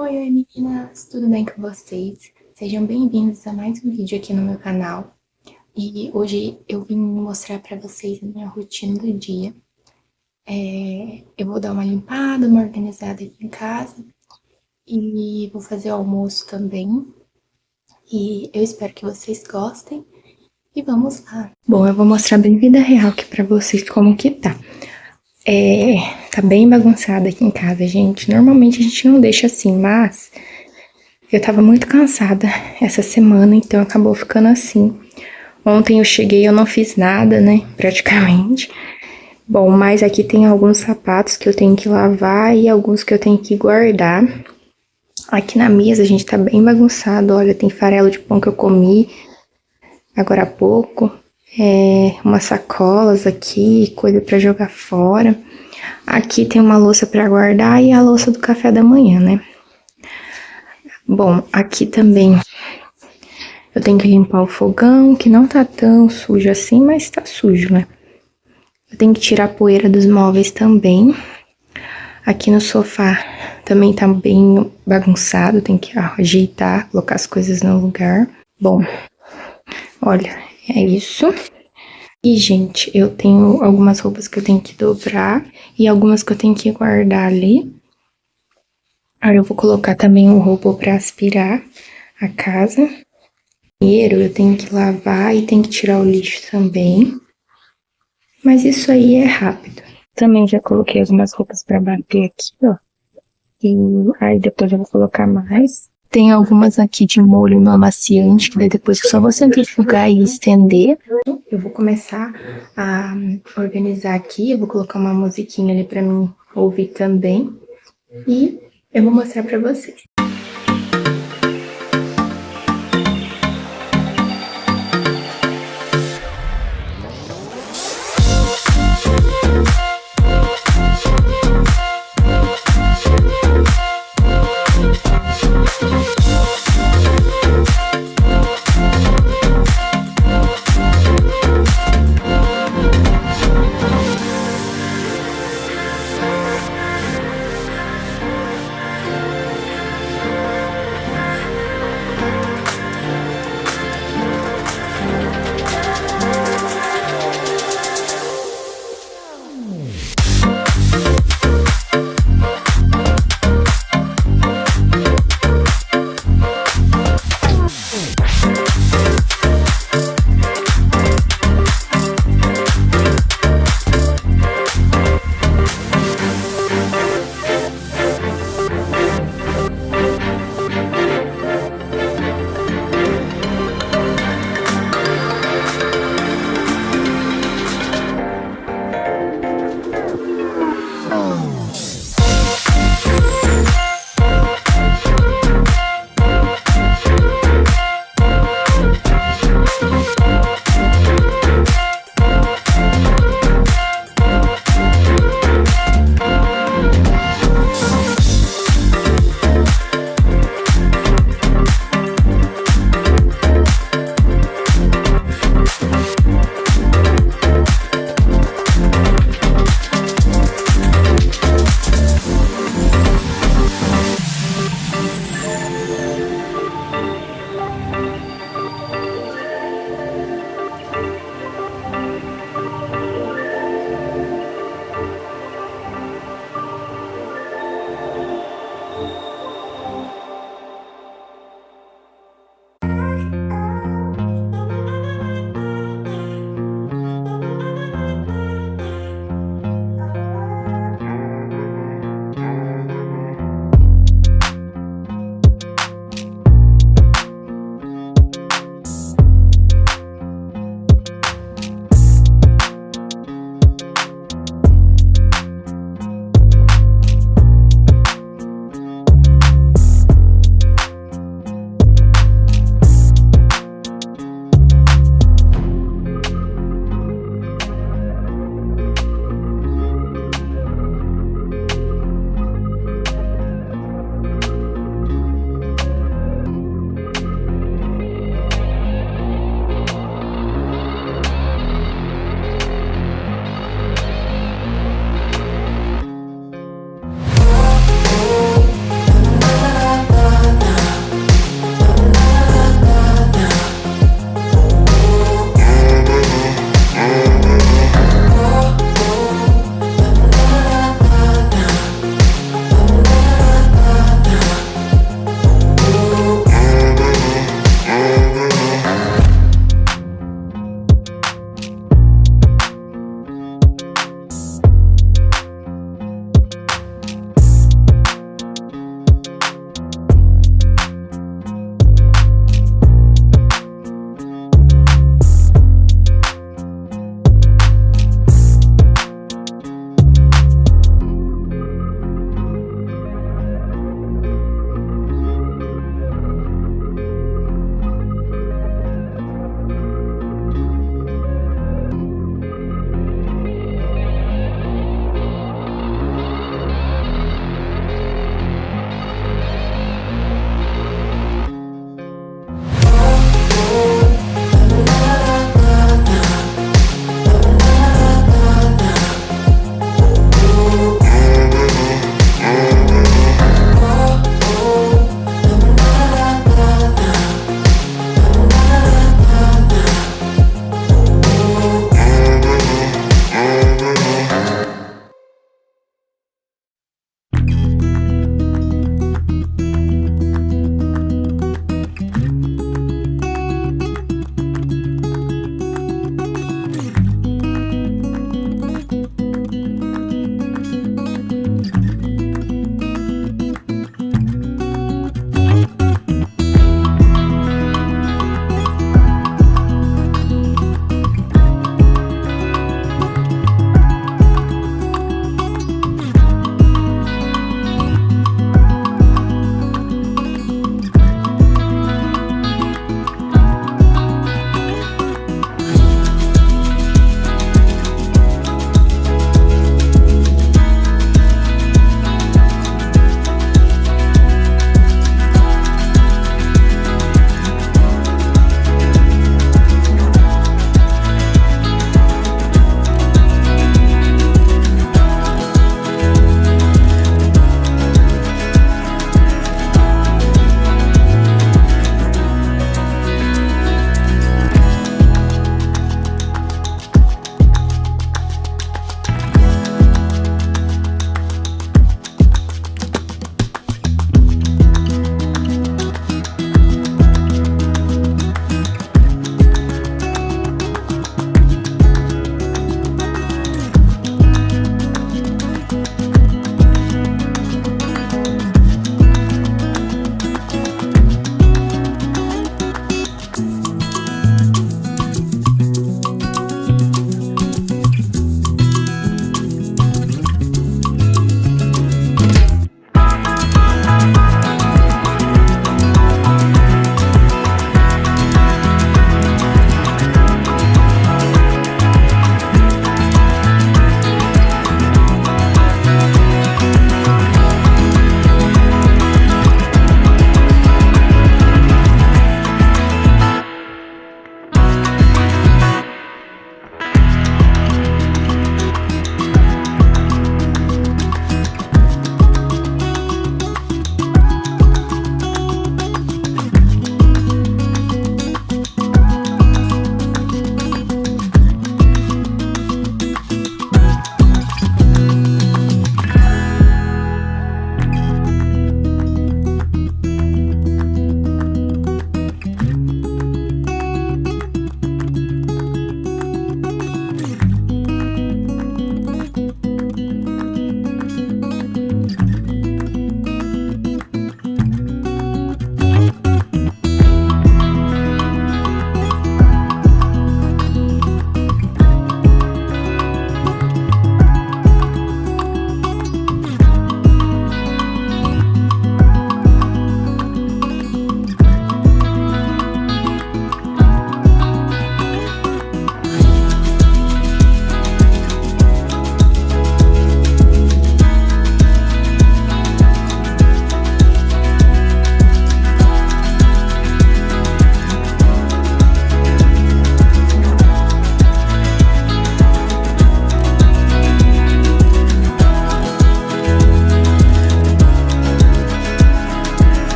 Oi, meninas, tudo bem com vocês? Sejam bem-vindos a mais um vídeo aqui no meu canal. E hoje eu vim mostrar pra vocês a minha rotina do dia. Eu vou dar uma limpada, uma organizada aqui em casa e vou fazer o almoço também. E eu espero que vocês gostem e vamos lá. Bom, eu vou mostrar bem vida real aqui pra vocês como que tá. Tá bem bagunçado aqui em casa, gente. Normalmente a gente não deixa assim, mas eu tava muito cansada essa semana, então acabou ficando assim. Ontem eu cheguei, eu não fiz nada, né, praticamente. Bom, mas aqui tem alguns sapatos que eu tenho que lavar e alguns que eu tenho que guardar. Aqui na mesa a gente tá bem bagunçado, olha, tem farelo de pão que eu comi agora há pouco. Umas sacolas aqui, coisa pra jogar fora. Aqui tem uma louça pra guardar e a louça do café da manhã, né? Bom, aqui também eu tenho que limpar o fogão, que não tá tão sujo assim, mas tá sujo, né? Eu tenho que tirar a poeira dos móveis também. Aqui no sofá também tá bem bagunçado, tem que ajeitar, colocar as coisas no lugar. Bom, olha, é isso. E, gente, eu tenho algumas roupas que eu tenho que dobrar e algumas que eu tenho que guardar ali. Aí eu vou colocar também o robô pra aspirar a casa. Primeiro eu tenho que lavar e tenho que tirar o lixo também. Mas isso aí é rápido. Também já coloquei algumas roupas pra bater aqui, ó. E aí depois eu vou colocar mais. Tem algumas aqui de molho no amaciante, que daí depois eu só vou centrifugar e estender. Eu vou começar a organizar aqui, eu vou colocar uma musiquinha ali pra mim ouvir também. E eu vou mostrar pra vocês.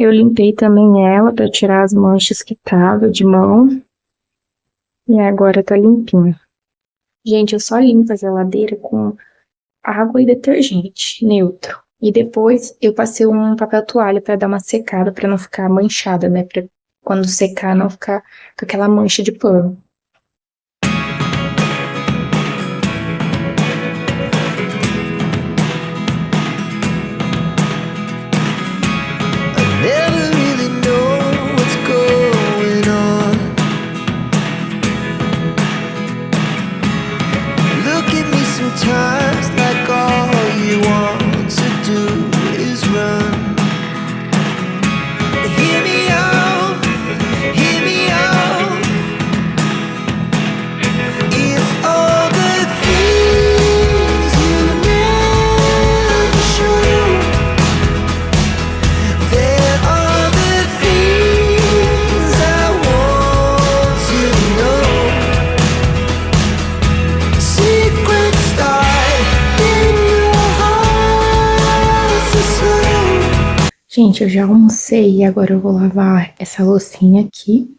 eu limpei também ela pra tirar as manchas que tava de mão. E agora tá limpinha. Gente, eu só limpo a geladeira com água e detergente neutro. E depois eu passei um papel toalha pra dar uma secada, pra não ficar manchada, né? Pra quando secar não ficar com aquela mancha de pano. Sometimes like all you want to do is run. Hear me out, hear me out. If all the things you never show, there are the things I want to know. Secrets Gente, eu já almocei e agora eu vou lavar essa loucinha aqui.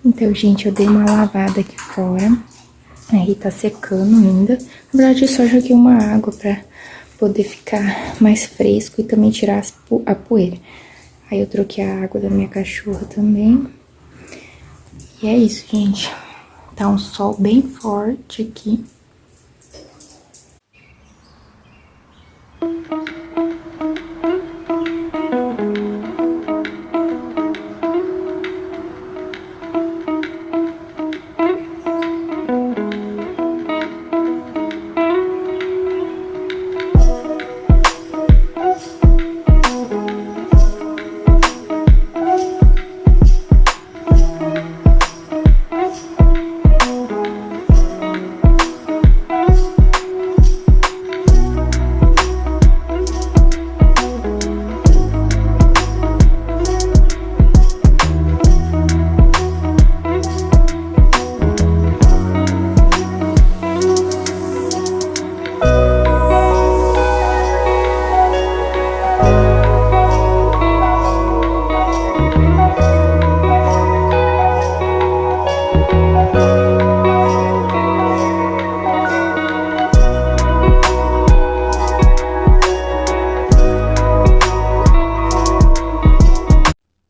Então, gente, eu dei uma lavada aqui fora. Aí tá secando ainda. Na verdade, eu só joguei uma água pra poder ficar mais fresco e também tirar a poeira. Aí eu troquei a água da minha cachorra também. E é isso, gente. Tá um sol bem forte aqui.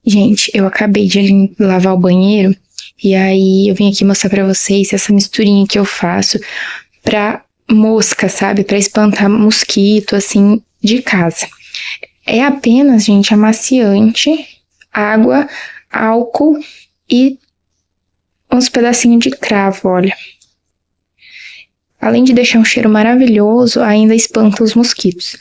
Gente, eu acabei de lavar o banheiro e aí eu vim aqui mostrar pra vocês essa misturinha que eu faço pra mosca, sabe? Pra espantar mosquito, assim, de casa. É apenas, gente, amaciante, água, álcool e uns pedacinhos de cravo, olha. Além de deixar um cheiro maravilhoso, ainda espanta os mosquitos.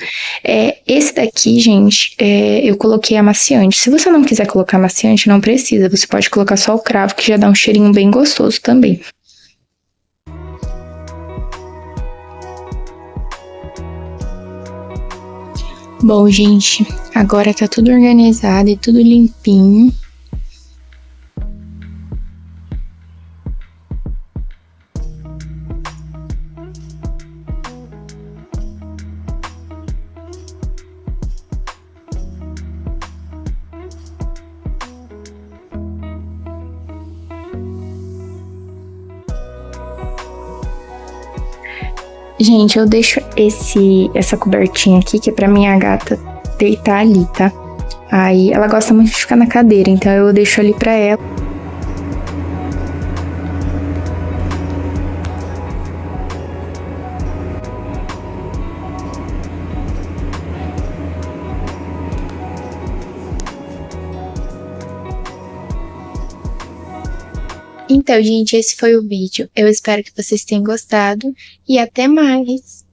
Esse daqui, gente, eu coloquei amaciante. Se você não quiser colocar amaciante, não precisa. Você pode colocar só o cravo, que já dá um cheirinho bem gostoso também. Bom, gente, agora tá tudo organizado e tudo limpinho. Gente, eu deixo essa cobertinha aqui, que é pra minha gata deitar ali, tá? Aí ela gosta muito de ficar na cadeira, então eu deixo ali pra ela. Então, gente, esse foi o vídeo. Eu espero que vocês tenham gostado e até mais!